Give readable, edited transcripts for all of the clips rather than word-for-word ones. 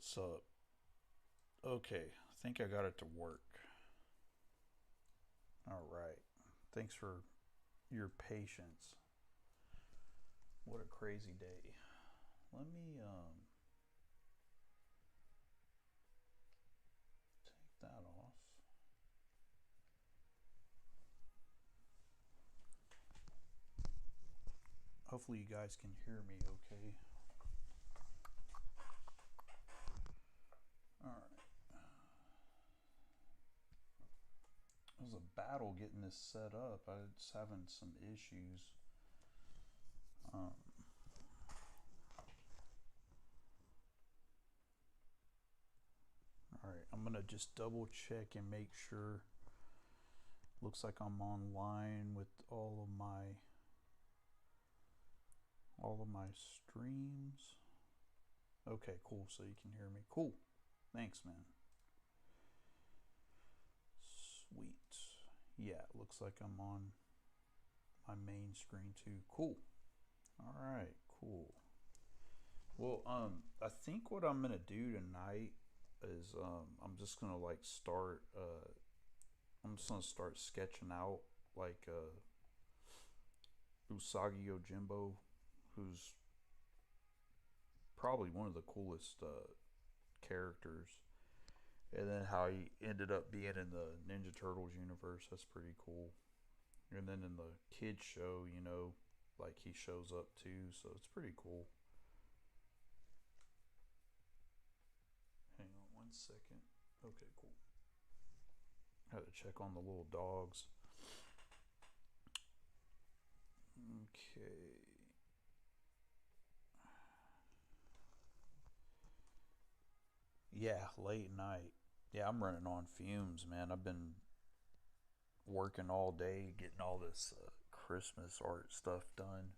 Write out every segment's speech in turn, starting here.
What's up? Okay, I think I got it to work. All right. Thanks for your patience. What a crazy day. Let me take that off. Hopefully you guys can hear me okay. All right. It was a battle getting this set up. I was having some issues. Um, all right, I'm gonna just double check and make sure. Looks like I'm online with all of my streams. Okay, cool. So you can hear me. Cool. Thanks, man. Sweet. Yeah, it looks like I'm on my main screen too. Cool. All right, cool. Well, I think what I'm gonna do tonight is I'm just gonna like start. I'm just gonna start sketching out like Usagi Yojimbo, who's probably one of the coolest characters, and then how he ended up being in the Ninja Turtles universe. That's pretty cool. And then in the kids show, like he shows up too, so it's pretty cool. Hang on one second. Okay, cool. Had to check on the little dogs. Okay. Yeah, late night. Yeah, I'm running on fumes, man. I've been working all day getting all this Christmas art stuff done.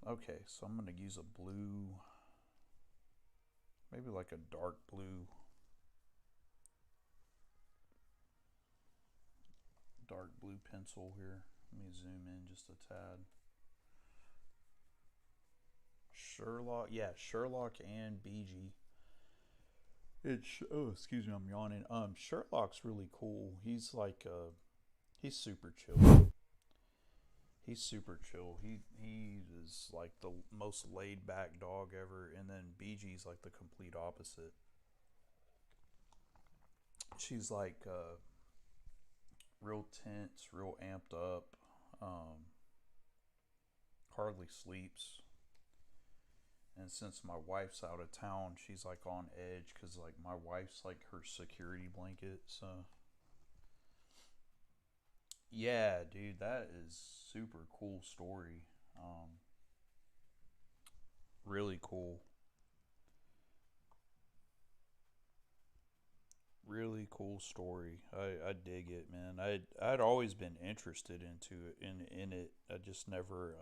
Okay, so I'm gonna use a blue, maybe like a dark blue pencil here. Let me zoom in just a tad. Sherlock, yeah, Sherlock and BG. Excuse me, I'm yawning. Sherlock's really cool. He's super chill. He's super chill. He is like the most laid back dog ever, and then BG's like the complete opposite. She's like real tense, real amped up, um, hardly sleeps. And since my wife's out of town, she's like on edge because like my wife's like her security blanket. So yeah, dude, that is super cool story. Um, really cool, really cool story. I dig it, man. I'd always been interested into it in it. I just never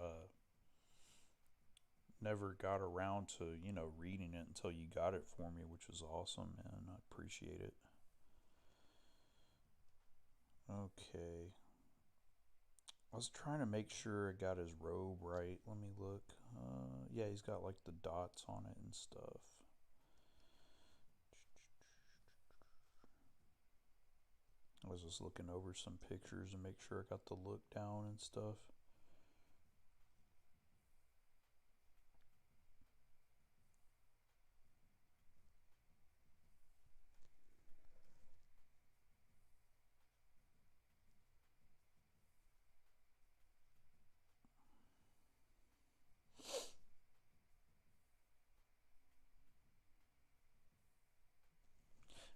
got around to reading it until you got it for me, which was awesome, man. I appreciate it. Okay, I was trying to make sure I got his robe right. Let me look. Yeah, he's got like the dots on it and stuff. I was just looking over some pictures and make sure I got the look down and stuff.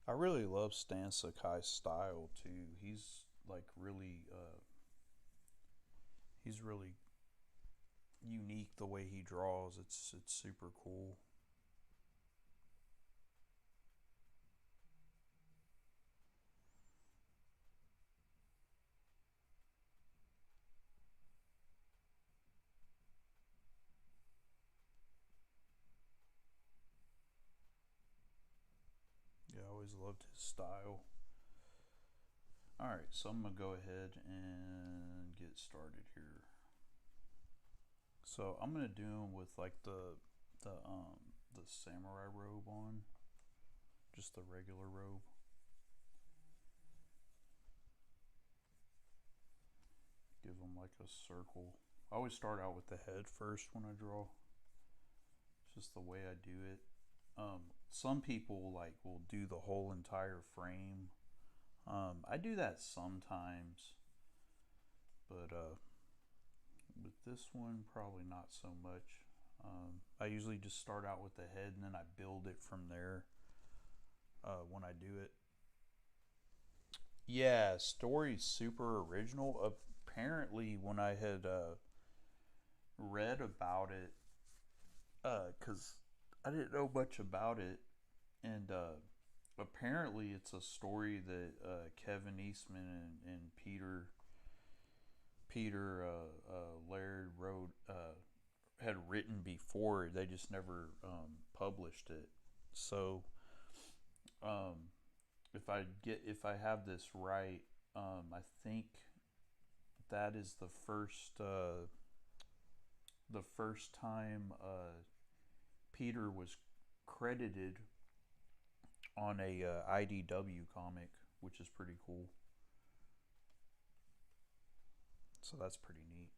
I really love Stan Sakai's style too. He's really unique the way he draws. It's super cool. Yeah, I always loved his style. All right, so I'm gonna go ahead and get started here. So I'm gonna do them with like the the samurai robe on, just the regular robe. Give them like a circle. I always start out with the head first when I draw. It's just the way I do it. Some people like will do the whole entire frame. I do that sometimes, but with this one, probably not so much. I usually just start out with the head and then I build it from there when I do it. Yeah, story's super original. Apparently, when I had read about it, because I didn't know much about it, and apparently it's a story that Kevin Eastman and Peter Laird wrote had written before. They just never published it. So if I have this right, I think that is the first time Peter was credited on a IDW comic, which is pretty cool. So that's pretty neat.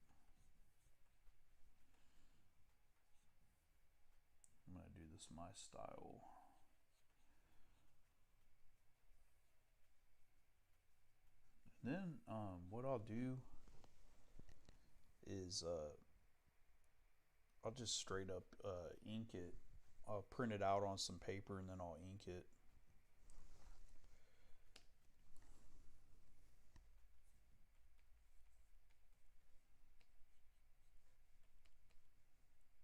I'm gonna do this my style. Then what I'll do is I'll just straight up ink it. I'll print it out on some paper and then I'll ink it.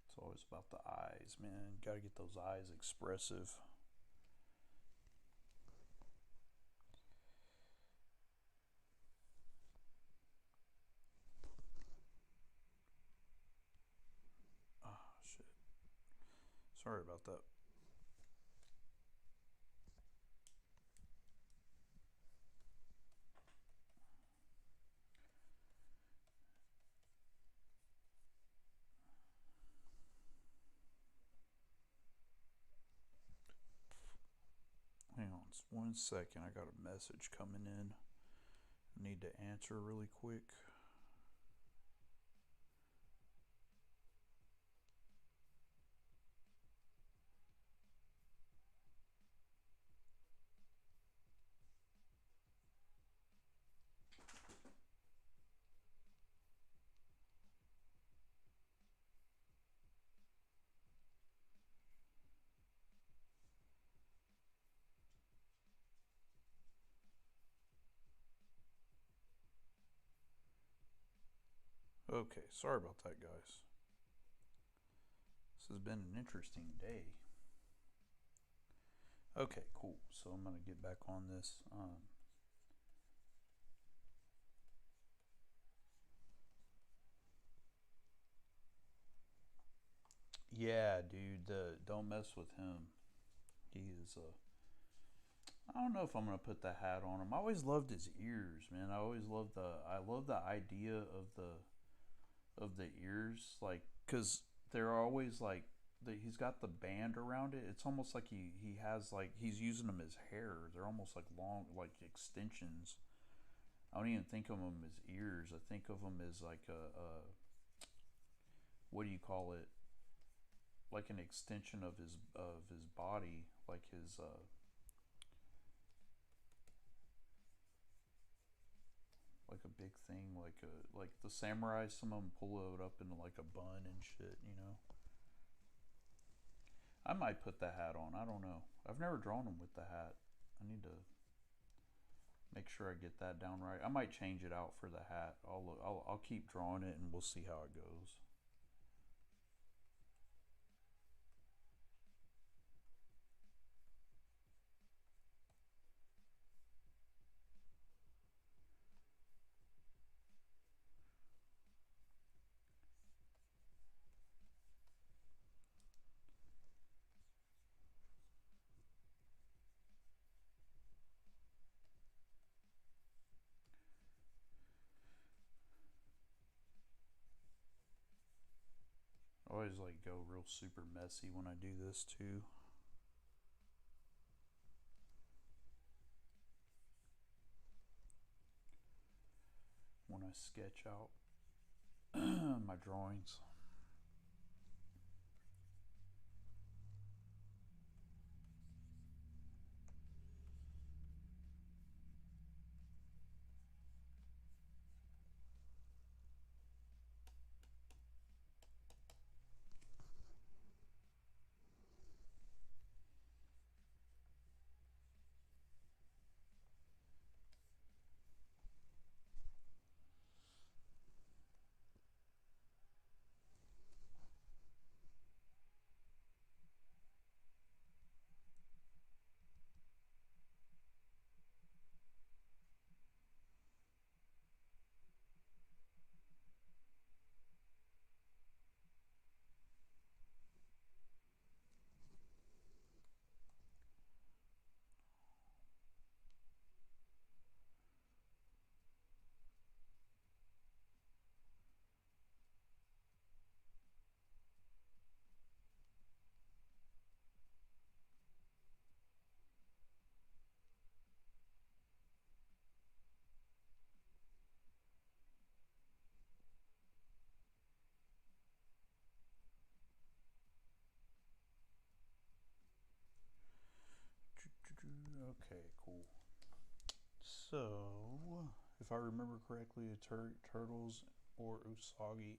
It's always about the eyes, man. Gotta get those eyes expressive. Oh, shit. Sorry about that. Hang on 1 second. I got a message coming in. I need to answer really quick. Okay, sorry about that, guys. This has been an interesting day. Okay, cool. So I'm gonna get back on this. Yeah, dude, don't mess with him. He is I don't know if I'm gonna put the hat on him. I always loved his ears, man. I love the idea of the ears, like, cause they're always like he's got the band around it. It's almost like he has like he's using them as hair. They're almost like long like extensions. I don't even think of them as ears. I think of them as like a what do you call it? Like an extension of his body, like his like a big thing, like the samurai. Some of them pull it up into like a bun and shit. You know. I might put the hat on. I don't know. I've never drawn him with the hat. I need to make sure I get that down right. I might change it out for the hat. I'll keep drawing it and we'll see how it goes. always like go real super messy when I do this too. When I sketch out my drawings. Okay, cool. So, if I remember correctly, the turtles or Usagi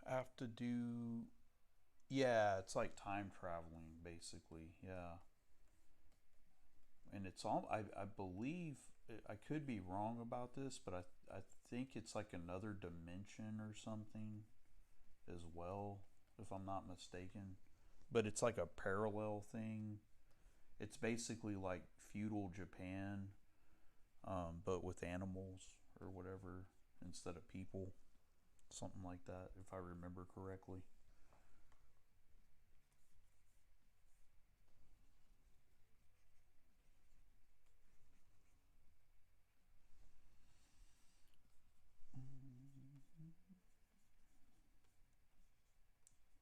have to do. Yeah, it's like time traveling, basically. Yeah. And it's all. I believe. I could be wrong about this, but I think it's like another dimension or something as well, if I'm not mistaken. But it's like a parallel thing. It's basically like feudal Japan, but with animals or whatever instead of people. Something like that, if I remember correctly.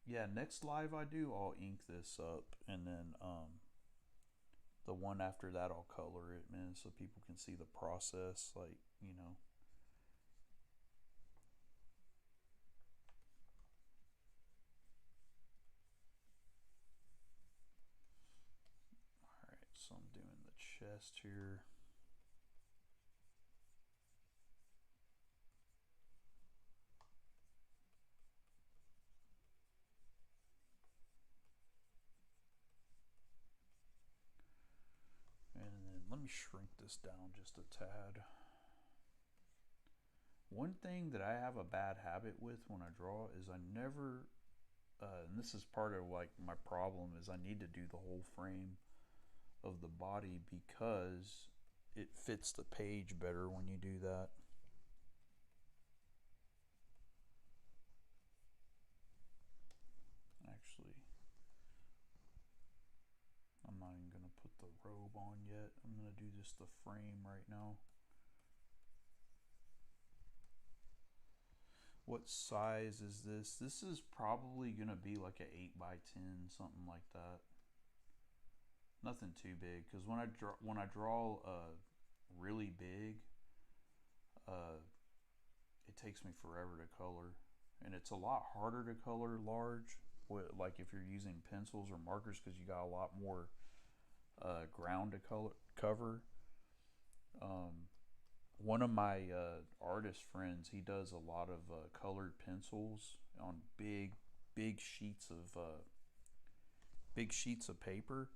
Yeah, next live I do, I'll ink this up, and then the one after that I'll color it, man, so people can see the process, like, you know. All right, so I'm doing the chest here. And then let me shrink this down just a tad. One thing that I have a bad habit with when I draw is I never, and this is part of like my problem, is I need to do the whole frame of the body because it fits the page better when you do that. Actually, I'm not even going to put the robe on yet. I'm going to do just the frame right now. What size is this? This is probably going to be like an 8 by 10, something like that. Nothing too big, because when I draw really big, uh, it takes me forever to color, and it's a lot harder to color large. Like if you're using pencils or markers, because you got a lot more ground to cover. Um, One of my artist friends, he does a lot of colored pencils on big sheets of paper.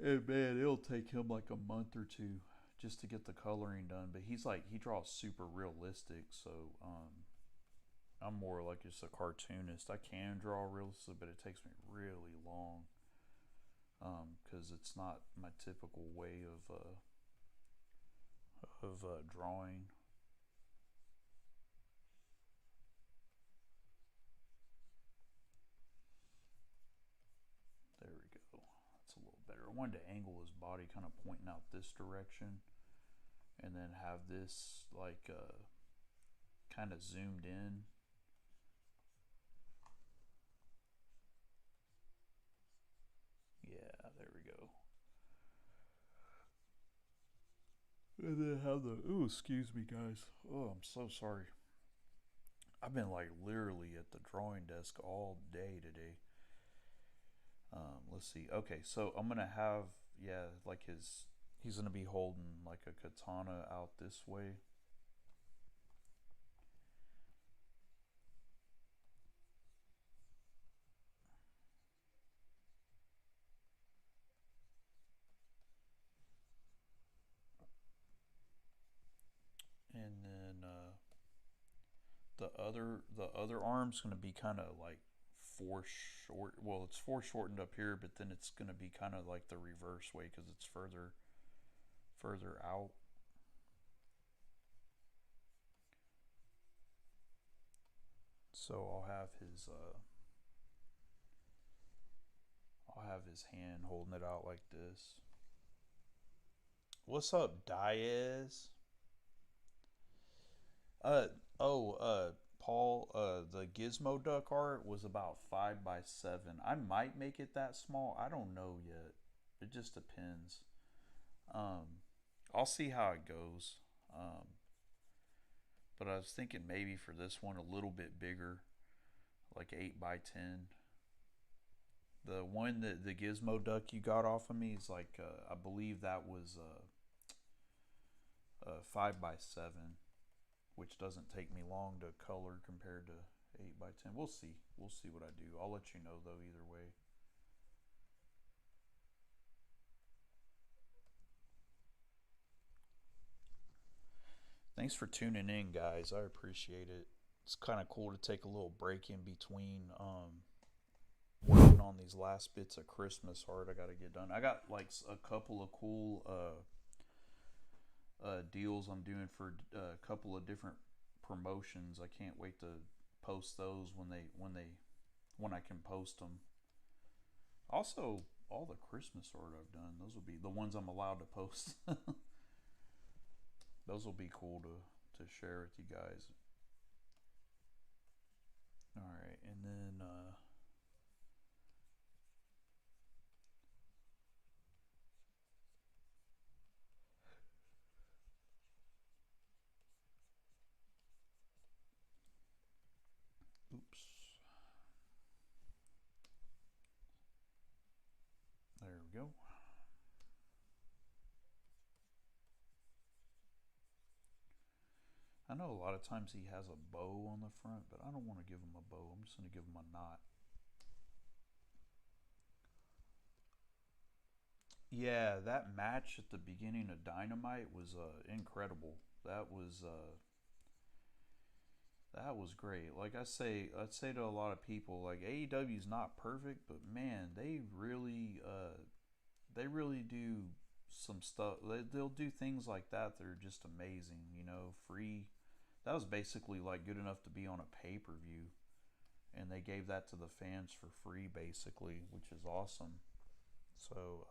And man, it'll take him like a month or two just to get the coloring done. But he's like, he draws super realistic, so I'm more like just a cartoonist. I can draw realistic, but it takes me really long because it's not my typical way of drawing. There we go. That's a little better. I wanted to angle his body kind of pointing out this direction, and then have this like kind of zoomed in. Yeah, there we go. And then have the, ooh, excuse me, guys. Oh, I'm so sorry. I've been like literally at the drawing desk all day today. Let's see. Okay, so I'm gonna have, yeah, like he's gonna be holding like a katana out this way. And then the other arm's gonna be kind of like foreshort. Well, it's foreshortened up here, but then it's gonna be kind of like the reverse way because it's further out. So I'll have his hand holding it out like this. What's up, Diaz? Uh oh, Paul, the Gizmo Duck art was about 5 by 7. I might make it that small. I don't know yet. It just depends. Um, I'll see how it goes. Um, but I was thinking maybe for this one a little bit bigger, like 8 by 10. The one that the Gizmo Duck you got off of me is like I believe that was 5 by 7, which doesn't take me long to color compared to 8 by 10. We'll see. We'll see what I do. I'll let you know though either way. Thanks for tuning in, guys. I appreciate it. It's kind of cool to take a little break in between working on these last bits of Christmas art I got to get done. I got like a couple of cool deals I'm doing for a couple of different promotions. I can't wait to post those when I can post them. Also, all the Christmas art I've done, those will be the ones I'm allowed to post. Those will be cool to share with you guys. All right, and then oops, there we go. I know a lot of times he has a bow on the front, but I don't want to give him a bow. I'm just going to give him a knot. Yeah, that match at the beginning of Dynamite was incredible. That was great. Like I'd say to a lot of people, like AEW is not perfect, but man, they really do some stuff. They'll do things like that that are just amazing. You know, free. That was basically like good enough to be on a pay per view, and they gave that to the fans for free, basically, which is awesome. So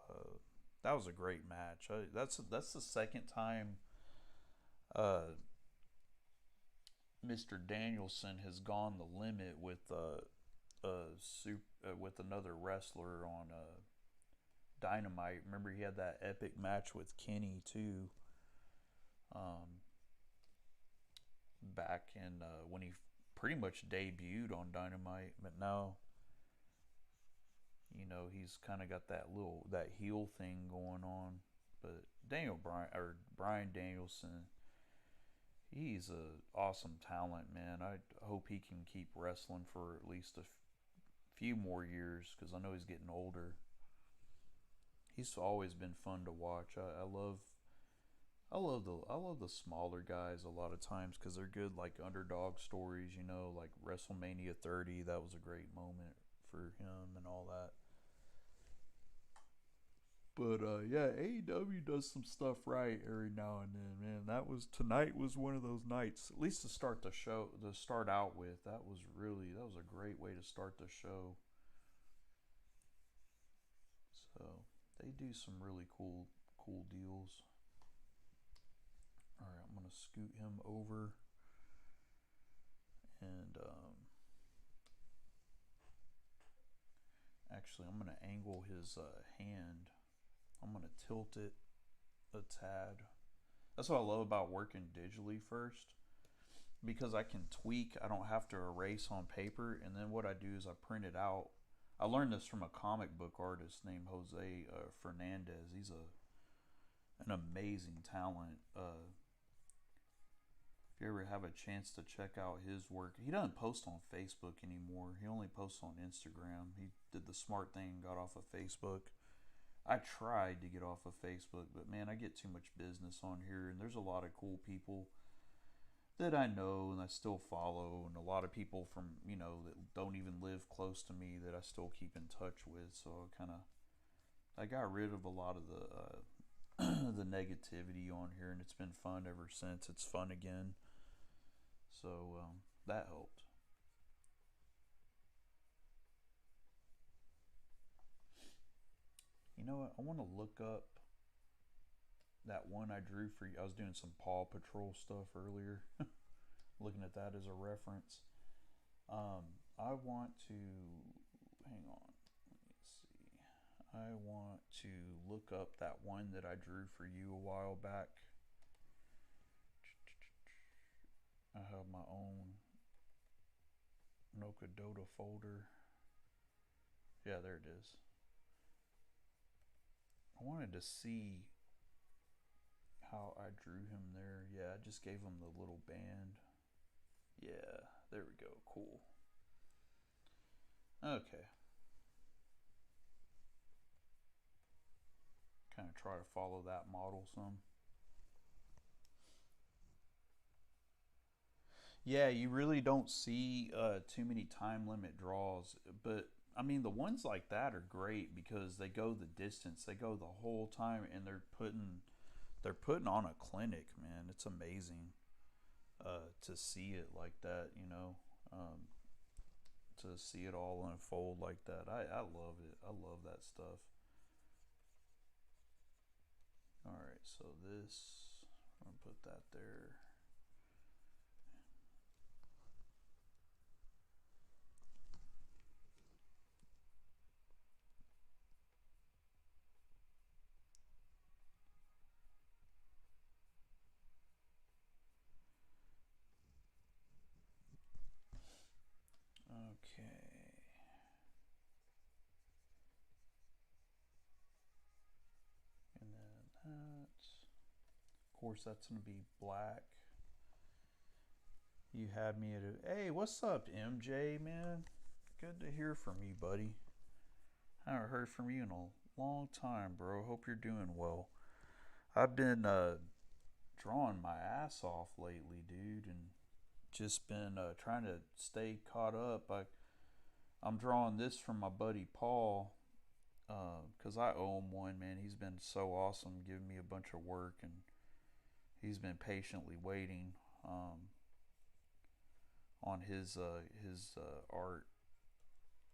that was a great match. That's the second time uh, Mr. Danielson has gone the limit with another wrestler on Dynamite. Remember, he had that epic match with Kenny too. Um, Back in when he pretty much debuted on Dynamite, but now he's kind of got that heel thing going on. But Daniel Bryan or Brian Danielson, he's a awesome talent, man. I hope he can keep wrestling for at least a few more years because I know he's getting older. He's always been fun to watch. I love the smaller guys a lot of times because they're good like underdog stories. Like WrestleMania 30. That was a great moment for him and all that. But yeah, AEW does some stuff right every now and then, man. Tonight was one of those nights. At least to start the show, to start out with, that was a great way to start the show. So they do some really cool deals. All right, I'm gonna scoot him over, and actually Actually, I'm going to angle his hand. I'm going to tilt it a tad. That's what I love about working digitally first, because I can tweak. I don't have to erase on paper, and then what I do is I print it out. I learned this from a comic book artist named Jose Fernandez. He's an amazing talent. If you ever have a chance to check out his work, he doesn't post on Facebook anymore. He only posts on Instagram. He did the smart thing, got off of Facebook. I tried to get off of Facebook, but man, I get too much business on here, and there's a lot of cool people that I know and I still follow, and a lot of people from, that don't even live close to me that I still keep in touch with. So I got rid of a lot of the the negativity on here, and it's been fun ever since. It's fun again. So that helped. You know what? I want to look up that one I drew for you. I was doing some Paw Patrol stuff earlier, looking at that as a reference. I want to, hang on, let me see. I want to look up that one that I drew for you a while back. I have my own Nokadota folder. Yeah, there it is. I wanted to see how I drew him there. Yeah, I just gave him the little band. Yeah, there we go. Cool. Okay. Kind of try to follow that model some. Yeah, you really don't see too many time limit draws, but I mean the ones like that are great because they go the distance. They go the whole time, and they're putting on a clinic, man. It's amazing to see it like that, to see it all unfold like that. I love it. I love that stuff. All right, so this, I'm gonna put that there. Okay. And then that. Of course, that's going to be black. You had me at a. Hey, what's up, MJ, man? Good to hear from you, buddy. I haven't heard from you in a long time, bro. Hope you're doing well. I've been drawing my ass off lately, dude, and just been trying to stay caught up. I'm drawing this from my buddy Paul, because I owe him one, man. He's been so awesome, giving me a bunch of work, and he's been patiently waiting on his art.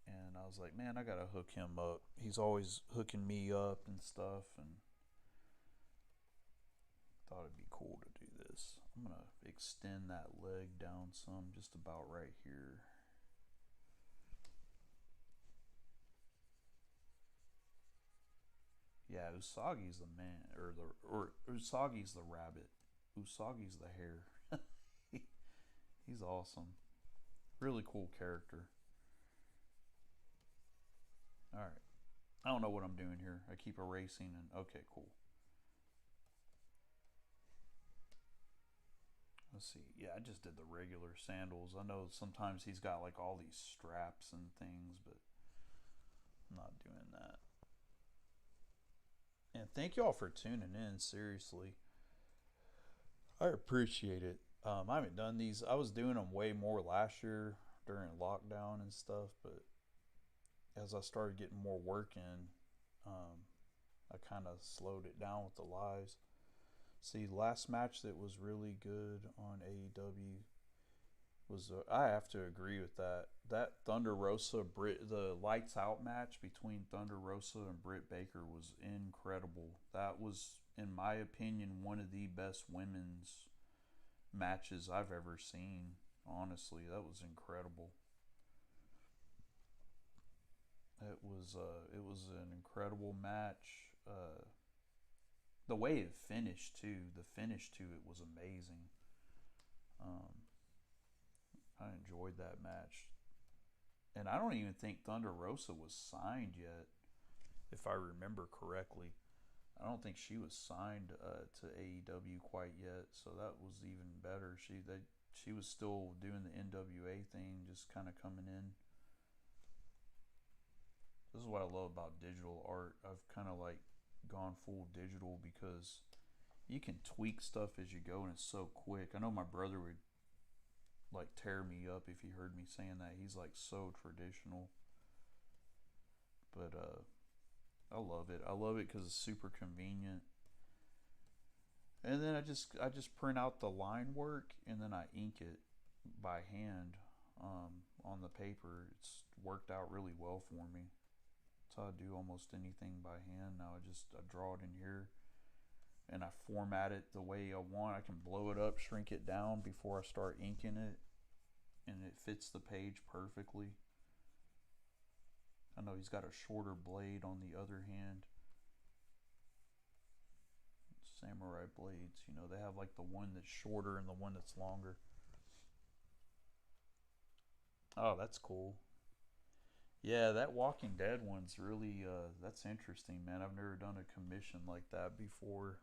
And I was like, man, I gotta hook him up. He's always hooking me up and stuff, and thought it'd be cool to do this. I'm gonna extend that leg down some, just about right here. Yeah, Usagi's the man, or Usagi's the rabbit. Usagi's the hare. He's awesome. Really cool character. All right. I don't know what I'm doing here. I keep erasing and okay, cool. Let's see. Yeah, I just did the regular sandals. I know sometimes he's got like all these straps and things, but I'm not doing that. And thank y'all for tuning in. Seriously, I appreciate it. I haven't done these. I was doing them way more last year during lockdown and stuff, but as I started getting more work in, I kind of slowed it down with the lives. See, last match that was really good on AEW was I have to agree with that. That Thunder Rosa the lights out match between Thunder Rosa and Britt Baker was incredible. That was, in my opinion, one of the best women's matches I've ever seen. Honestly, that was incredible. It was an incredible match. The way it finished too, the finish to it was amazing. Um, I enjoyed that match, and I don't even think Thunder Rosa was signed yet, if I remember correctly. I don't think she was signed to AEW quite yet, so that was even better. She was still doing the NWA thing, just kind of coming in. This is what I love about digital art. I've kind of like gone full digital because you can tweak stuff as you go, and it's so quick. I know my brother would like tear me up if he heard me saying that. He's like so traditional, but I love it. I love it because it's super convenient. And then I just print out the line work and then I ink it by hand on the paper. It's worked out really well for me. That's how I do almost anything by hand now. I draw it in here and I format it the way I want. I can blow it up, shrink it down before I start inking it, and it fits the page perfectly. I know he's got a shorter blade on the other hand. Samurai blades, you know, they have like the one that's shorter and the one that's longer. Oh, that's cool. Yeah, that Walking Dead one's really that's interesting, man. I've never done a commission like that before.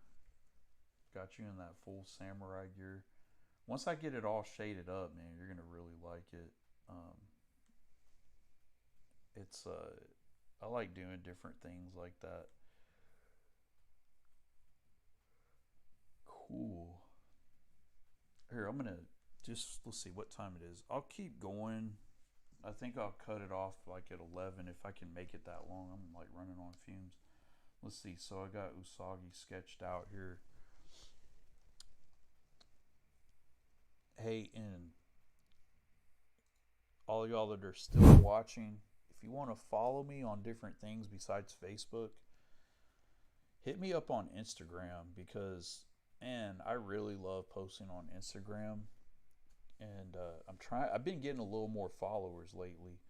Got you in that full samurai gear. Once I get it all shaded up, man, you're gonna really like it. Um, it's I like doing different things like that. Cool. Here, I'm gonna just let's see what time it is. I'll keep going. I think I'll cut it off like at 11 if I can make it that long. I'm like running on fumes. Let's see. So I got Usagi sketched out here. Hey, and all y'all that are still watching, if you want to follow me on different things besides Facebook, hit me up on Instagram because, man, I really love posting on Instagram. And I'm trying. I've been getting a little more followers lately,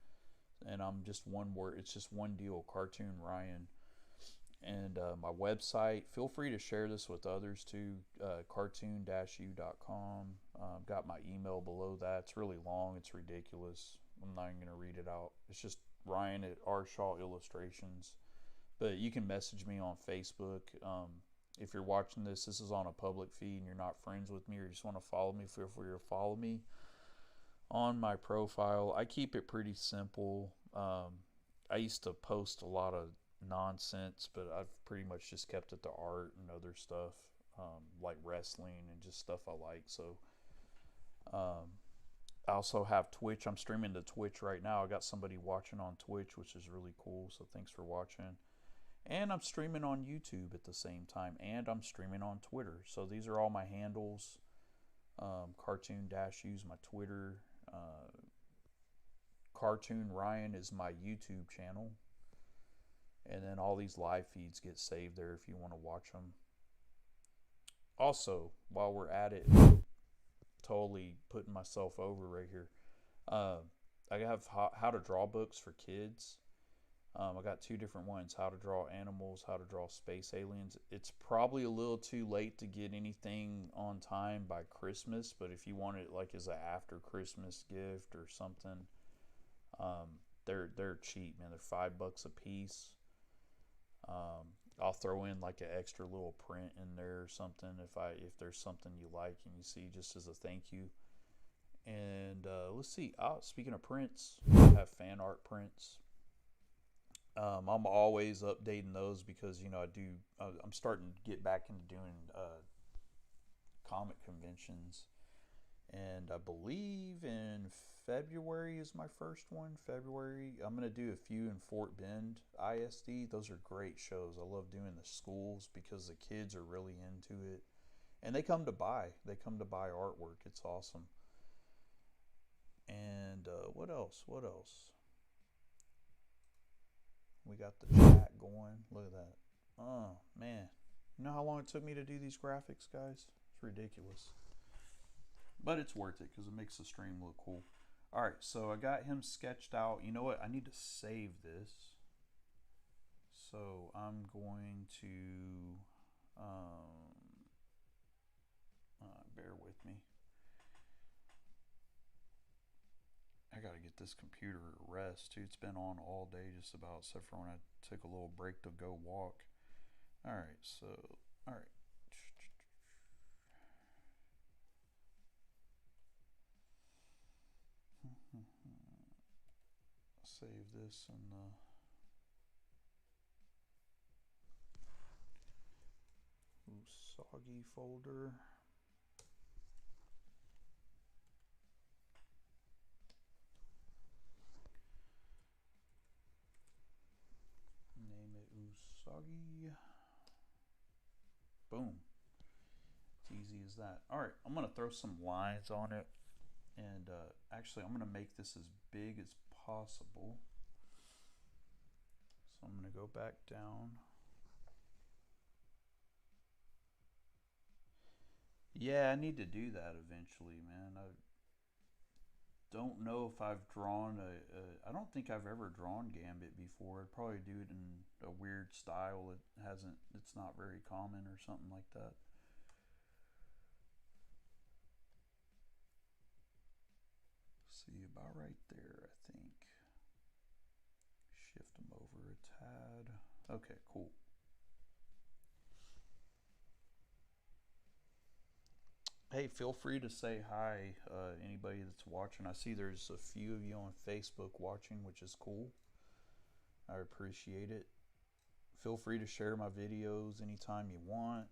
and I'm just one word. It's just one deal. Cartoon Ryan, and my website. Feel free to share this with others too. Cartoon-u.com. Got my email below that. It's really long. It's ridiculous. I'm not even gonna read it out. It's just Ryan at R Shaw Illustrations. But you can message me on Facebook. If you're watching this, this is on a public feed and you're not friends with me or you just want to follow me, feel free to follow me on my profile. I keep it pretty simple. I used to post a lot of nonsense, but I've pretty much just kept it to art and other stuff, like wrestling and just stuff I like. So um, I also have Twitch. I'm streaming to Twitch right now. I got somebody watching on Twitch, which is really cool. So thanks for watching. And I'm streaming on YouTube at the same time. And I'm streaming on Twitter. So these are all my handles. Cartoon-use my Twitter. Cartoon Ryan is my YouTube channel. And then all these live feeds get saved there if you want to watch them. Also, while we're at it, totally putting myself over right here. I have how to draw books for kids. I got two different ones: how to draw animals, how to draw space aliens. It's probably a little too late to get anything on time by Christmas, but if you want it like as an after Christmas gift or something, they're cheap, man. They're $5 a piece. I'll throw in like an extra little print in there or something if there's something you like and you see, just as a thank you. And let's see. Speaking of prints, I have fan art prints. I'm always updating those because I'm starting to get back into doing comic conventions, and I believe in February is my first one. February, I'm gonna do a few in Fort Bend ISD. Those are great shows. I love doing the schools because the kids are really into it, and they come to buy. They come to buy artwork. It's awesome. And what else? What else? We got the chat going. Look at that. Oh, man. You know how long it took me to do these graphics, guys? It's ridiculous. But it's worth it because it makes the stream look cool. Alright, so I got him sketched out. You know what? I need to save this. So I'm going to, bear with me. I gotta get this computer at rest too. It's been on all day just about, except for when I took a little break to go walk. Alright, so, alright. Save this in the Usagi folder. Name it Usagi. Boom. It's easy as that. Alright, I'm going to throw some lines on it. And actually, I'm going to make this as big as possible. So I'm going to go back down. Yeah, I need to do that eventually, man. I don't know if I've drawn I don't think I've ever drawn Gambit before. I'd probably do it in a weird style. It's not very common or something like that. See, about right there, I think. Shift them over a tad. Okay, cool. Hey, feel free to say hi, anybody that's watching. I see there's a few of you on Facebook watching, which is cool. I appreciate it. Feel free to share my videos anytime you want.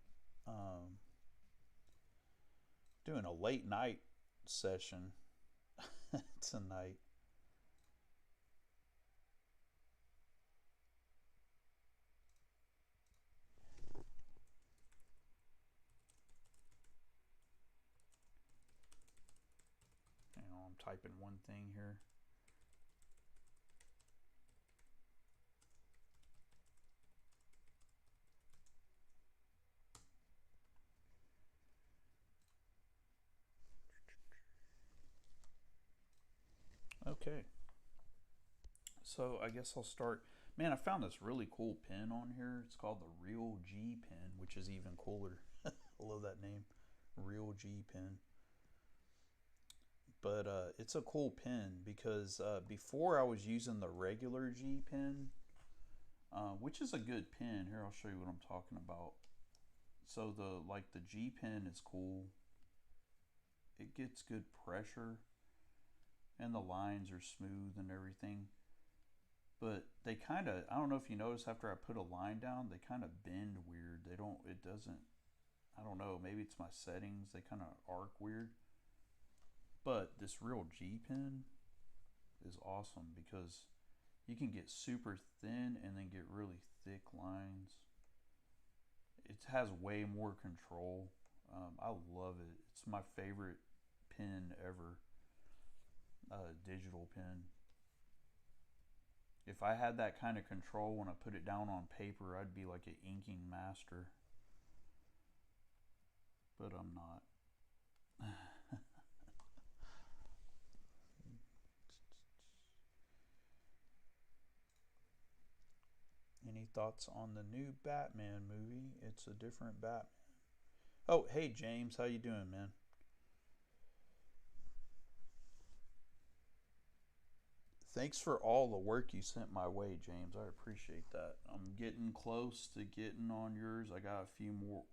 Doing a late night session tonight. I'm typing one thing here. Okay. So I guess I'll start. Man, I found this really cool pen on here. It's called the Real G pen, which is even cooler. I love that name. Real G pen. But it's a cool pen because before I was using the regular G pen, which is a good pen. Here, I'll show you what I'm talking about. So the G pen is cool. It gets good pressure, and the lines are smooth and everything. But they kind of, I don't know if you notice, after I put a line down, they kind of bend weird. It doesn't, I don't know, maybe it's my settings. They kind of arc weird. But this Real G pen is awesome because you can get super thin and then get really thick lines. It has way more control. I love it. It's my favorite pen ever. Digital pen. If I had that kind of control when I put it down on paper, I'd be like an inking master. But I'm not. Any thoughts on the new Batman movie? It's a different Batman. Oh, hey James, how you doing, man? Thanks for all the work you sent my way, James. I appreciate that. I'm getting close to getting on yours. I got a few more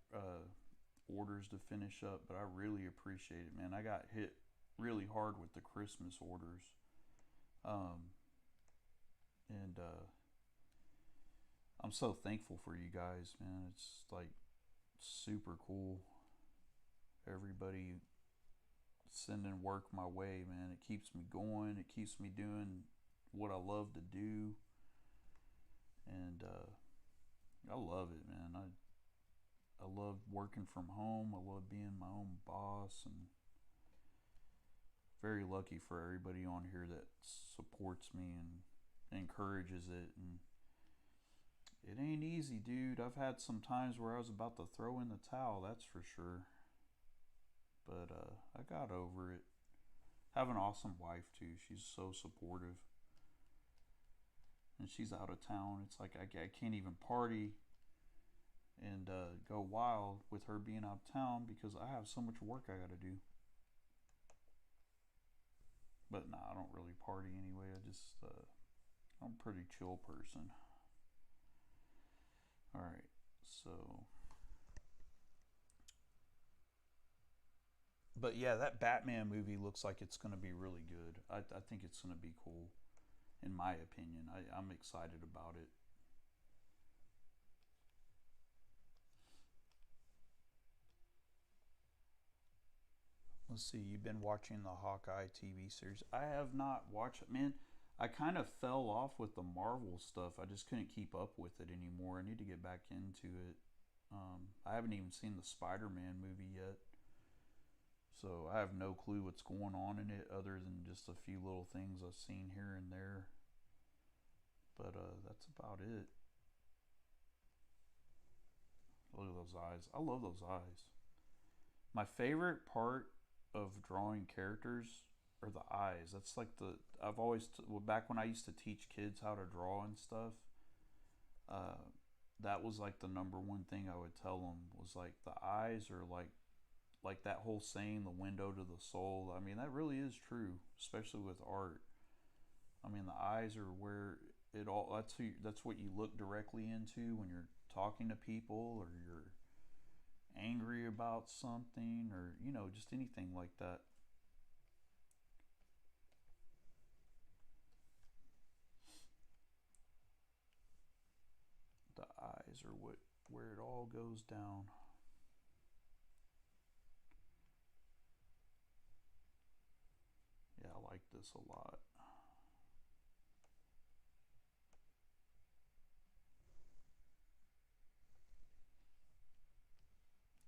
orders to finish up, but I really appreciate it, man. I got hit really hard with the Christmas orders. Um, and I'm so thankful for you guys, man. It's like super cool. Everybody sending work my way, man. It keeps me going. It keeps me doing what I love to do, and I love it, man. I love working from home. I love being my own boss, and very lucky for everybody on here that supports me and encourages it. And it ain't easy, dude. I've had some times where I was about to throw in the towel, that's for sure. But I got over it. I have an awesome wife too. She's so supportive. and she's out of town. It's like I can't even party and go wild with her being out of town because I have so much work I got to do. But nah, I don't really party anyway. I'm a pretty chill person. All right, so. But yeah, that Batman movie looks like it's going to be really good. I think it's going to be cool, in my opinion. I'm excited about it. Let's see, you've been watching the Hawkeye TV series. I have not watched it, man. I kind of fell off with the Marvel stuff. I just couldn't keep up with it anymore. I need to get back into it. I haven't even seen the Spider-Man movie yet. So I have no clue what's going on in it other than just a few little things I've seen here and there. But that's about it. Look at those eyes. I love those eyes. My favorite part of drawing characters are the eyes. That's like I've always, back when I used to teach kids how to draw and stuff, uh, that was like the number one thing I would tell them was like the eyes are like that whole saying, the window to the soul. I mean, that really is true, especially with art. I mean, the eyes are where it all. That's what you look directly into when you're talking to people or you're angry about something or just anything like that. The eyes are where it all goes down. Yeah, I like this a lot.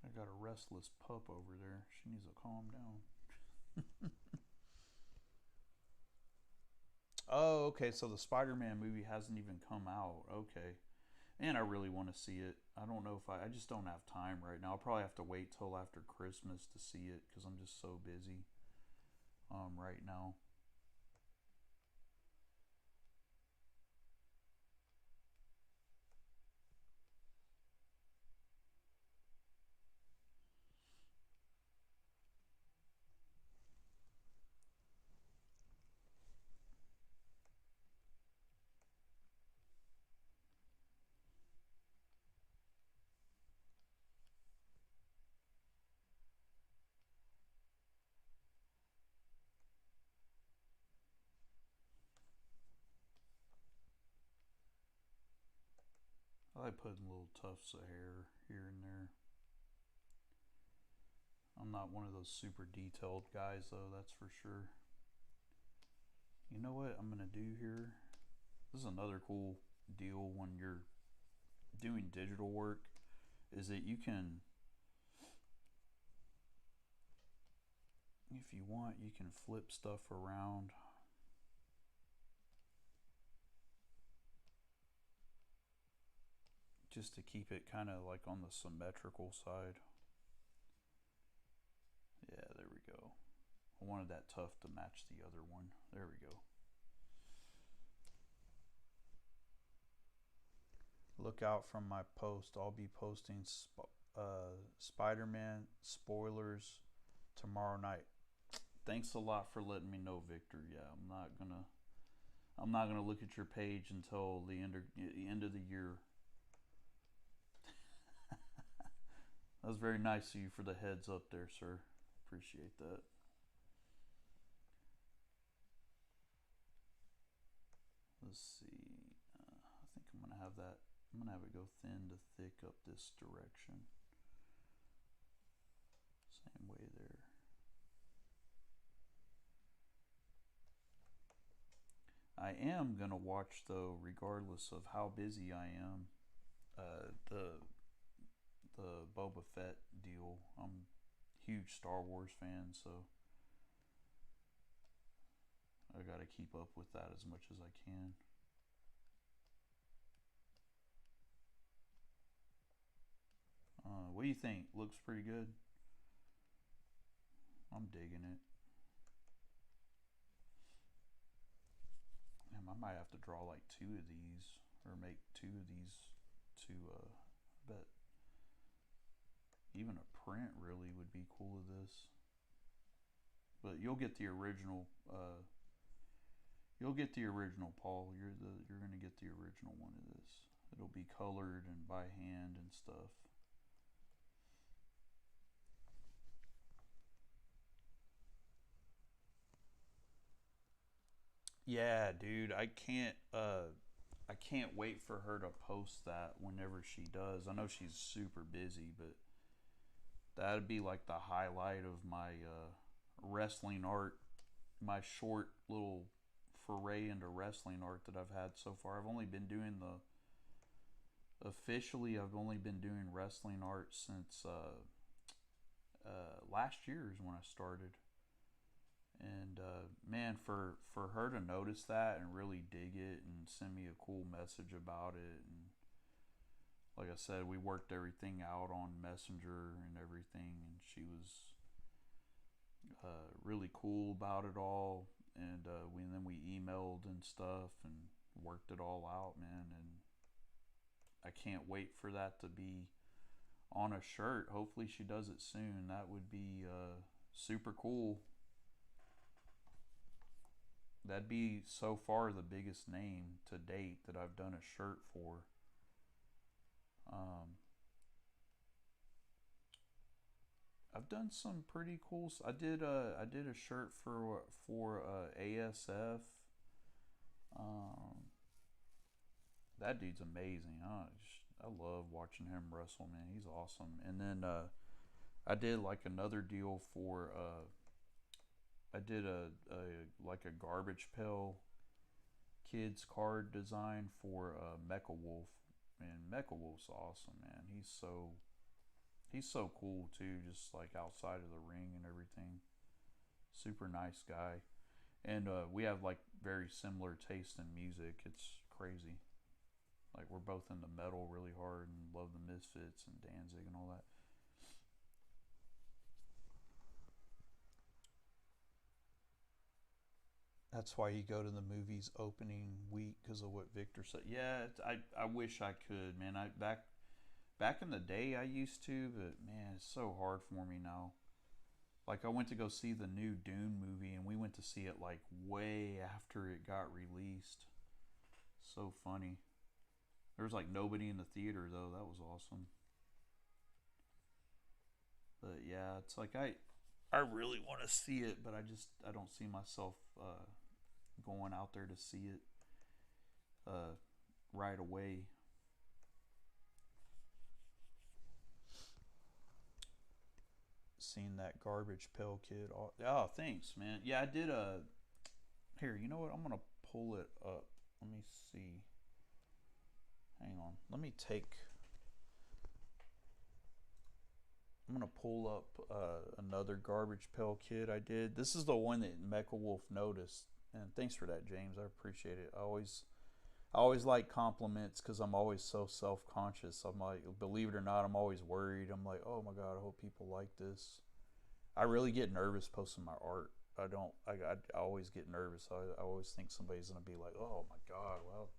I got a restless pup over there. She needs to calm down. Oh, okay. So the Spider-Man movie hasn't even come out. Okay. And I really want to see it. I don't know if I just don't have time right now. I'll probably have to wait till after Christmas to see it because I'm just so busy right now. I like putting little tufts of hair here and there. I'm not one of those super detailed guys though, that's for sure. You know what I'm gonna do here? This is another cool deal when you're doing digital work is that you can, if you want, you can flip stuff around. Just to keep it kind of like on the symmetrical side. Yeah, there we go. I wanted that tuft to match the other one. There we go. Look out from my post. I'll be posting Spider-Man spoilers tomorrow night. Thanks a lot for letting me know, Victor. Yeah, I'm not gonna look at your page until the end of the year. That was very nice of you for the heads up there, sir. Appreciate that. Let's see. I think I'm gonna have that. I'm gonna have it go thin to thick up this direction. Same way there. I am gonna watch though, regardless of how busy I am. The Boba Fett deal. I'm a huge Star Wars fan, so I got to keep up with that as much as I can. What do you think? Looks pretty good. I'm digging it. Man, my might have to draw like two of these, or make two of these to, but even a print really would be cool of this. But you'll get the original. You'll get the original, Paul. You're gonna get the original one of this. It'll be colored and by hand and stuff. Yeah, dude, I can't wait for her to post that whenever she does. I know she's super busy, but that'd be like the highlight of my wrestling art, my short little foray into wrestling art that I've had so far. I've only been doing the officially. I've only been doing wrestling art since last year is when I started. And man, for her to notice that and really dig it and send me a cool message about it, and like I said, we worked everything out on Messenger and everything, and she was really cool about it all. And then we emailed and stuff and worked it all out, man. And I can't wait for that to be on a shirt. Hopefully, she does it soon. That would be super cool. That'd be so far the biggest name to date that I've done a shirt for. Um, I've done some pretty cool. I did a shirt for ASF. Um, that dude's amazing. I love watching him wrestle, man. He's awesome. And then I did like another deal for I did a like a garbage pail kids card design for Mecha Wolf, and Mecha Wolf's awesome, man. He's so cool too, just like outside of the ring and everything. Super nice guy, and we have like very similar taste in music. It's crazy. Like we're both into metal really hard and love the Misfits and Danzig and all that. That's why you go to the movies opening week because of what Victor said. Yeah, I wish I could, man. I back in the day I used to, but man, it's so hard for me now. Like I went to go see the new Dune movie, and we went to see it like way after it got released. So funny. There was like nobody in the theater though. That was awesome. But yeah, it's like I really want to see it, but I don't see myself going out there to see it uh, right away. Seeing that Garbage Pail Kid. Oh, thanks, man. Yeah, I did a. Here, you know what? I'm gonna pull it up. Let me see. Hang on. Let me take. I'm gonna pull up another Garbage Pail Kid I did. This is the one that Mecha Wolf noticed, and thanks for that, James. I appreciate it. I always like compliments because I'm always so self conscious. I'm like, believe it or not, I'm always worried. I'm like, oh my god, I hope people like this. I really get nervous posting my art. I don't. I always get nervous. I always think somebody's gonna be like, oh my god, well,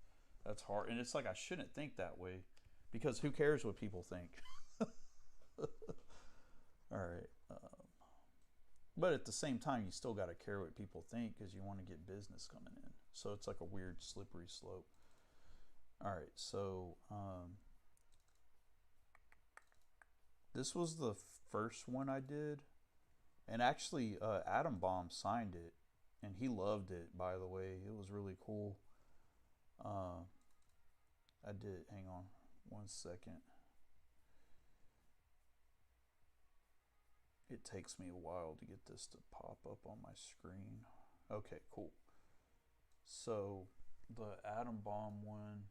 that's hard. And it's like I shouldn't think that way, because who cares what people think? All right. But at the same time, you still got to care what people think because you want to get business coming in. So it's like a weird slippery slope. All right. So this was the first one I did. And actually, Adam Bomb signed it. And he loved it, by the way. It was really cool. Uh, I did. Hang on 1 second. It takes me a while to get this to pop up on my screen. Okay, cool. So the Atom Bomb one,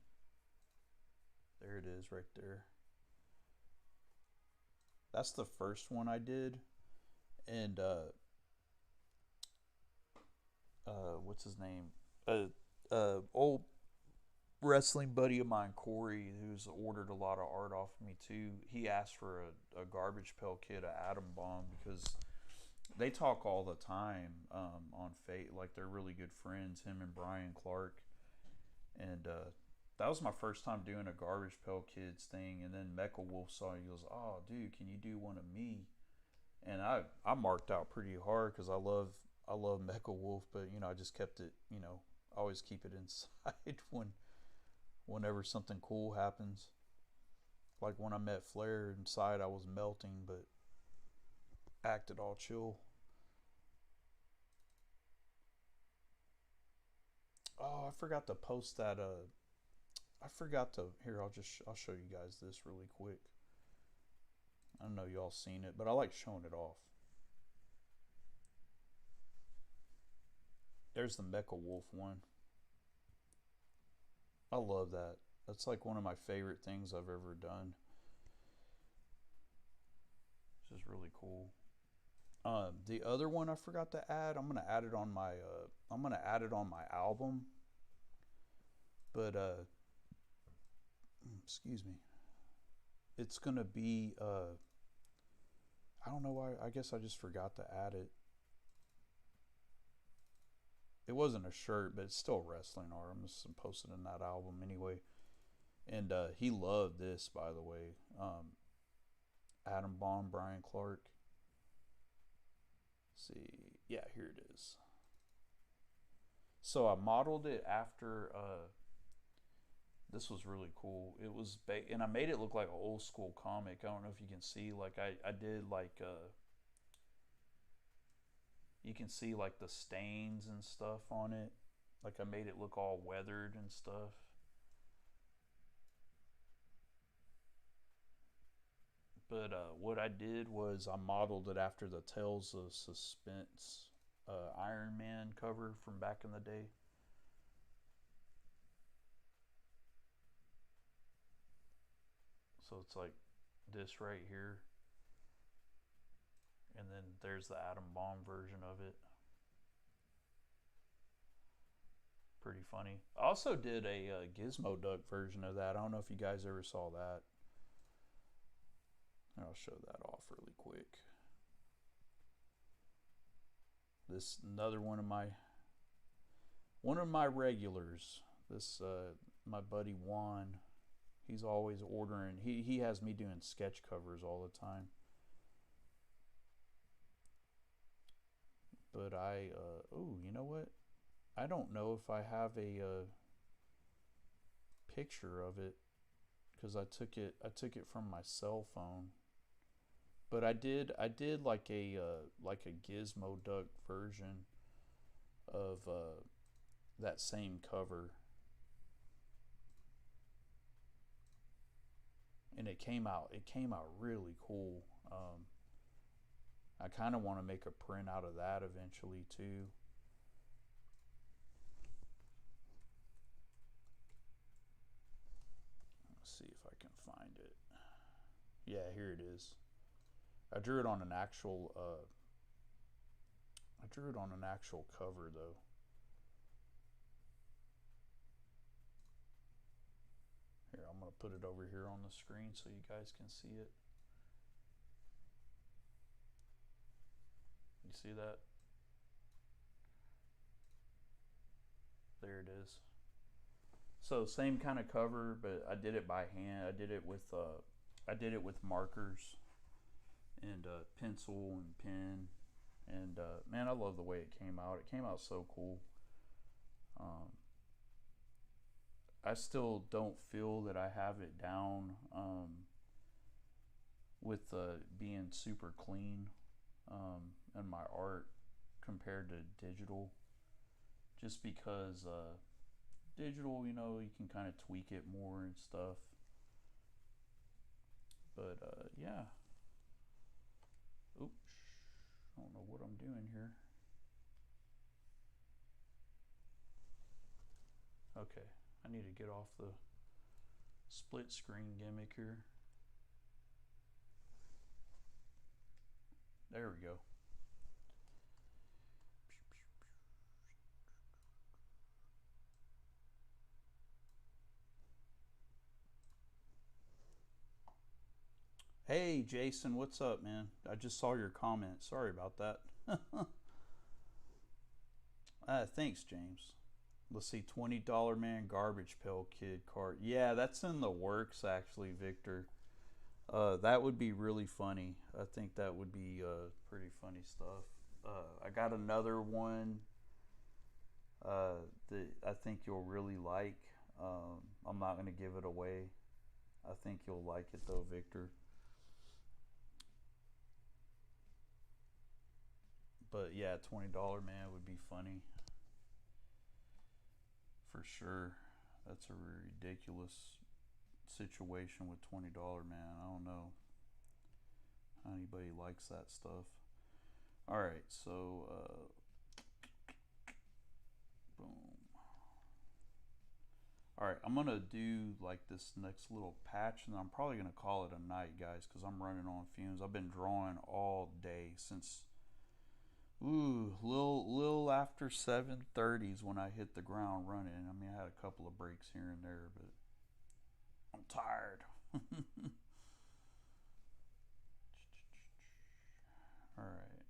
there it is right there. That's the first one I did. And what's his name? Old wrestling buddy of mine, Corey, who's ordered a lot of art off of me too. He asked for a Garbage Pail Kid, a Atom Bomb, because they talk all the time on Fate. Like they're really good friends, him and Brian Clark. And that was my first time doing a Garbage Pail Kids thing. And then Mecha Wolf saw it. He goes, "Oh, dude, can you do one of me?" And I marked out pretty hard because I love Mecha Wolf, but I just kept it. I always keep it inside whenever something cool happens. Like when I met Flair inside, I was melting, but acted all chill. Oh, I forgot to post that. I forgot to. Here, I'll show you guys this really quick. I don't know y'all seen it, but I like showing it off. There's the Mecha Wolf one. I love that. That's like one of my favorite things I've ever done. This is really cool. The other one I forgot to add. I'm gonna add it on my. I'm gonna add it on my album. But excuse me. It's gonna be. I don't know why. I guess I just forgot to add it. It wasn't a shirt, but it's still wrestling art. I'm just posting in that album anyway. And he loved this, by the way. Adam Bomb, Brian Clark. Let's see, yeah, here it is. So I modeled it after. This was really cool. It was, and I made it look like an old school comic. I don't know if you can see. Like I did like. You can see like the stains and stuff on it. Like I made it look all weathered and stuff. But what I did was I modeled it after the Tales of Suspense Iron Man cover from back in the day. So it's like this right here. And then there's the Atom Bomb version of it. Pretty funny. I also did a Gizmo Duck version of that. I don't know if you guys ever saw that. I'll show that off really quick. This another one of my regulars. This my buddy Juan. He's always ordering. He has me doing sketch covers all the time. But you know what? I don't know if I have a picture of it because I took it from my cell phone. But I did like a Gizmo Duck version of that same cover, and it came out really cool. I kind of want to make a print out of that eventually too. Let's see if I can find it. Yeah, here it is. I drew it on an actual. I drew it on an actual cover though. Here, I'm gonna put it over here on the screen so you guys can see it. You see that? There it is. So same kind of cover, but I did it by hand. I did it with markers and pencil and pen. And man, I love the way it came out. It came out so cool. I still don't feel that I have it down with being super clean in my art compared to digital. Just because digital, you can kind of tweak it more and stuff. But yeah. Oops. I don't know what I'm doing here. Okay. I need to get off the split screen gimmick here. There we go. Hey Jason, what's up, man? I just saw your comment. Sorry about that. Thanks, James. Let's see, $20 man garbage pail kid card. Yeah, that's in the works actually, Victor. That would be really funny. I think that would be pretty funny stuff. I got another one that I think you'll really like. I'm not going to give it away. I think you'll like it though, Victor. But yeah, $20 man would be funny for sure. That's a ridiculous situation with $20 man. I don't know how anybody likes that stuff. All right, so boom. All right, I'm gonna do like this next little patch, and I'm probably gonna call it a night, guys, because I'm running on fumes. I've been drawing all day since little after 7:30s when I hit the ground running. I mean, I had a couple of breaks here and there, but I'm tired. All right.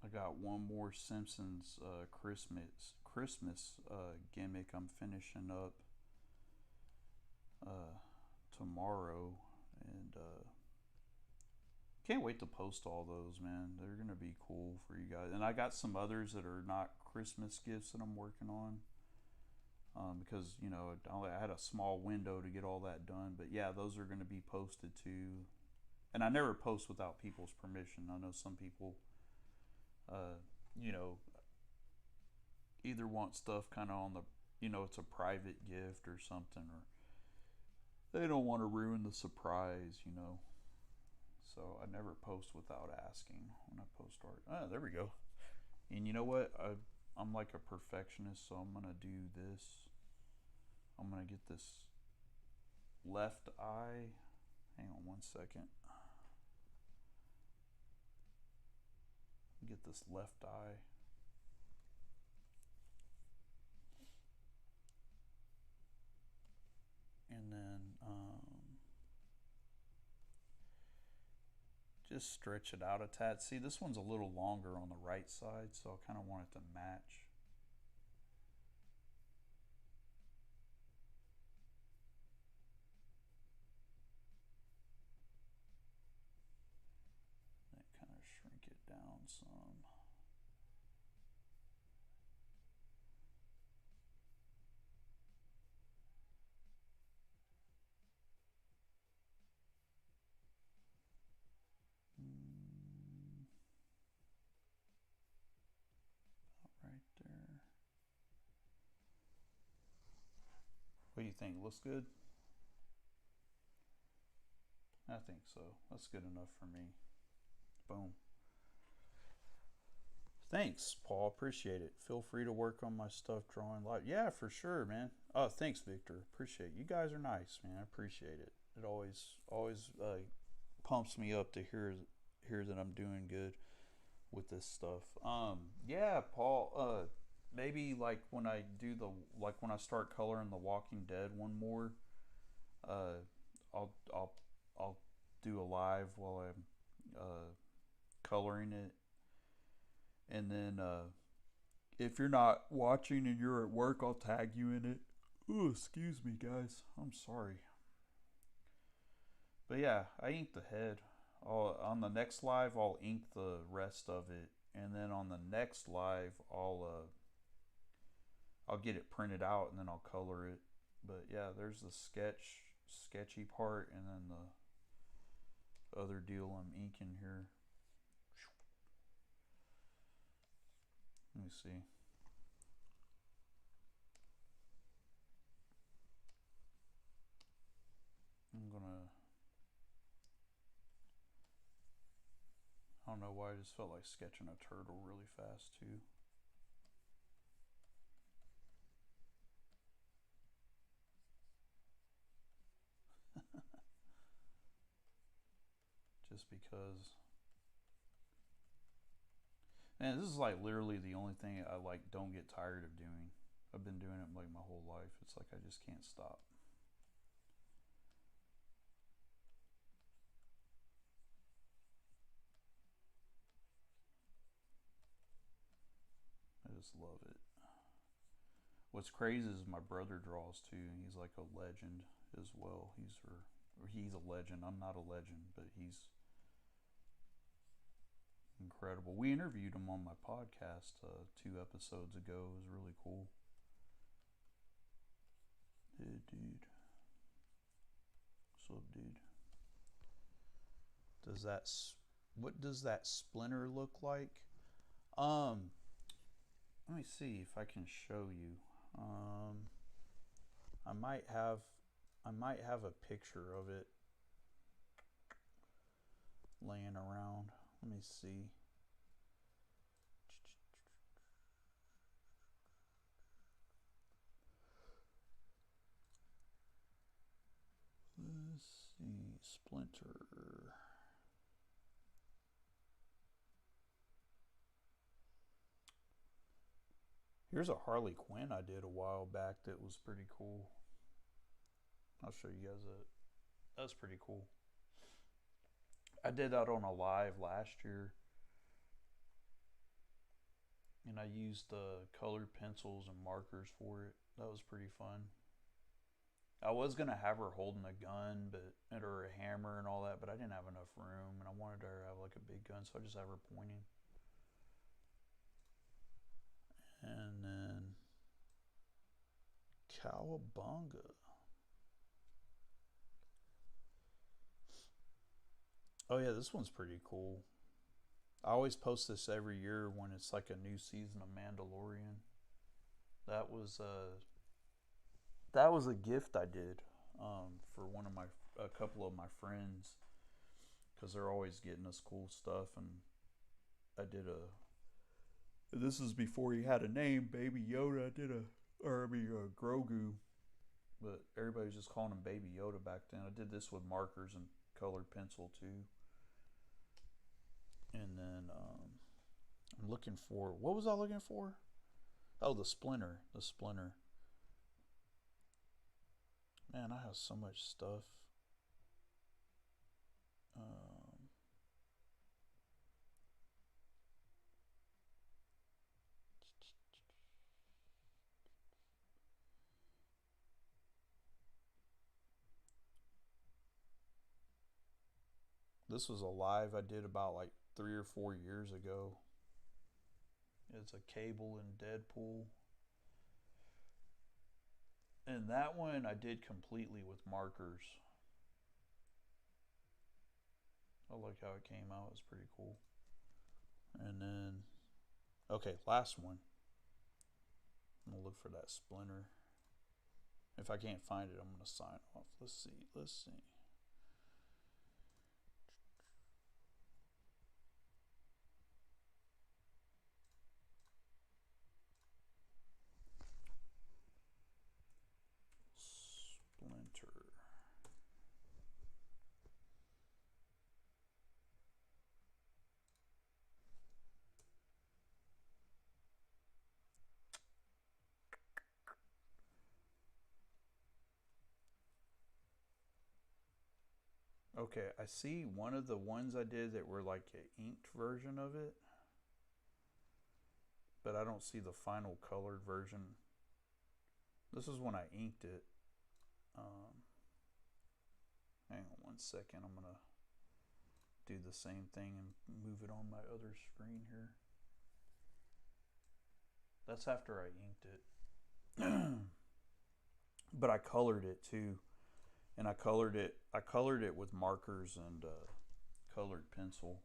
I got one more Simpsons Christmas gimmick I'm finishing up tomorrow, and can't wait to post all those, man. They're gonna be cool for you guys. And I got some others that are not Christmas gifts that I'm working on, because I had a small window to get all that done. But yeah, those are gonna be posted too. And I never post without people's permission. I know some people, uh, you know, either want stuff kind of on the, it's a private gift or something, or they don't want to ruin the surprise. So I never post without asking when I post art. Ah, there we go. And you know what? I'm like a perfectionist, so I'm gonna do this. I'm gonna get this left eye. Hang on one second. Get this left eye. And then just stretch it out a tad. See, this one's a little longer on the right side, so I kind of want it to match. Then kind of shrink it down some. Right there. What do you think? Looks good? I think so. That's good enough for me. Boom. Thanks, Paul. Appreciate it. Feel free to work on my stuff drawing live. Yeah, for sure, man. Oh, thanks, Victor. Appreciate it. You guys are nice, man. I appreciate it. It always pumps me up to hear that I'm doing good with this stuff. Yeah, Paul. Maybe like when I do when I start coloring The Walking Dead one more, uh, I'll do a live while I'm coloring it, and then if you're not watching and you're at work, I'll tag you in it. Ooh, excuse me, guys. I'm sorry. But yeah, I inked the head. On the next live, I'll ink the rest of it, and then on the next live, I'll get it printed out and then I'll color it. But yeah, there's the sketchy part, and then the other deal I'm inking here. Let me see. I don't know why I just felt like sketching a turtle really fast too. Just because. Man, this is like literally the only thing I don't get tired of doing. I've been doing it like my whole life. It's like I just can't stop. just love it. What's crazy is my brother draws too. He's like a legend as well. He's a legend. I'm not a legend, but he's incredible. We interviewed him on my podcast 2 episodes ago. It was really cool. Hey, dude. What's up, dude? What does that splinter look like? Let me see if I can show you. I might have a picture of it laying around. Let me see. Let's see, Splinter. Here's a Harley Quinn I did a while back that was pretty cool. I'll show you guys that. That's pretty cool. I did that on a live last year, and I used colored pencils and markers for it. That was pretty fun. I was gonna have her holding a gun, or a hammer and all that, but I didn't have enough room, and I wanted her to have like a big gun, so I just have her pointing. And then Cowabunga. Oh yeah, this one's pretty cool. I always post this every year when it's like a new season of Mandalorian. That was a gift I did for a couple of my friends, because they're always getting us cool stuff, and I did this is before he had a name, Baby Yoda. Grogu, but everybody was just calling him Baby Yoda back then. I did this with markers and colored pencil too. And then I'm looking for, what was I looking for? Oh, the Splinter. Man, I have so much stuff. This was a live I did about like 3 or 4 years ago. It's a Cable and Deadpool. And that one I did completely with markers. I like how it came out. It's pretty cool. And then, okay, last one. I'm going to look for that Splinter. If I can't find it, I'm going to sign off. Let's see. Splinter. Okay, I see one of the ones I did that were like an inked version of it, but I don't see the final colored version. This is when I inked it. Hang on 1 second. I'm going to do the same thing and move it on my other screen here. That's after I inked it. But I colored it too. And I colored it with markers and colored pencil.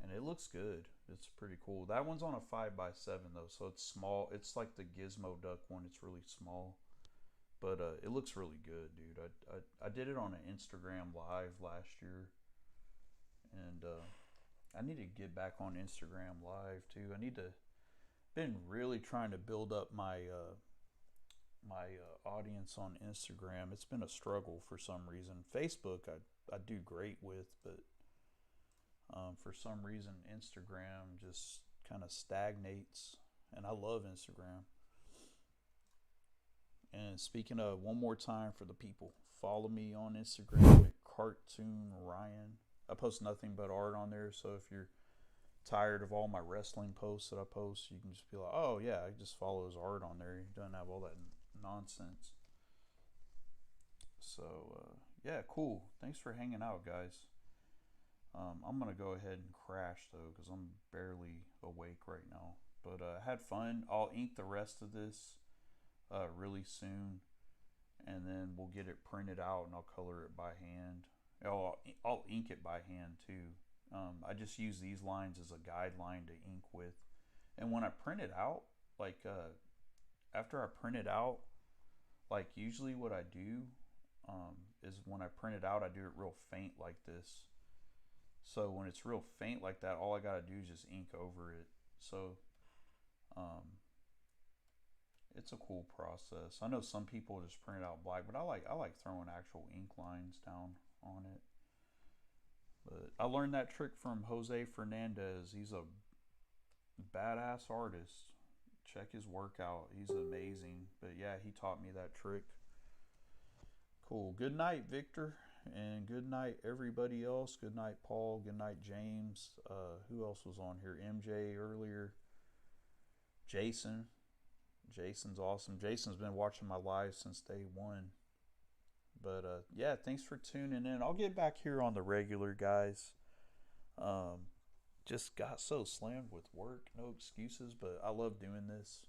And it looks good. It's pretty cool. That one's on a 5x7 though, so it's small. It's like the Gizmo Duck one. It's really small. But it looks really good, dude. I did it on an Instagram live last year, and I need to get back on Instagram live too. Been really trying to build up my audience on Instagram. It's been a struggle for some reason. Facebook I do great with, but for some reason Instagram just kind of stagnates, and I love Instagram. And speaking of, one more time for the people, follow me on Instagram at Cartoon Ryan. I post nothing but art on there, so if you're tired of all my wrestling posts that I post, you can just be like, oh yeah, I just follow his art on there. He doesn't have all that nonsense. So yeah, cool. Thanks for hanging out, guys. I'm gonna go ahead and crash though because I'm barely awake right now. But had fun. I'll ink the rest of this really soon, and then we'll get it printed out and I'll color it by hand. I'll ink it by hand too. I just use these lines as a guideline to ink with, and when I print it out, like after I print it out, like usually what I do is when I print it out, I do it real faint like this. So when it's real faint like that, all I gotta do is just ink over it. So um, it's a cool process. I know some people just print it out black, but I like throwing actual ink lines down on it. But I learned that trick from Jose Fernandez. He's a badass artist. Check his work out. He's amazing. But yeah, he taught me that trick. Cool. Good night, Victor. And good night, everybody else. Good night, Paul. Good night, James. Who else was on here? MJ earlier. Jason. Jason's awesome. Jason's been watching my live since day one. But yeah, thanks for tuning in. I'll get back here on the regular, guys. Just got so slammed with work. No excuses, but I love doing this.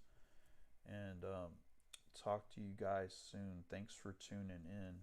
And talk to you guys soon. Thanks for tuning in.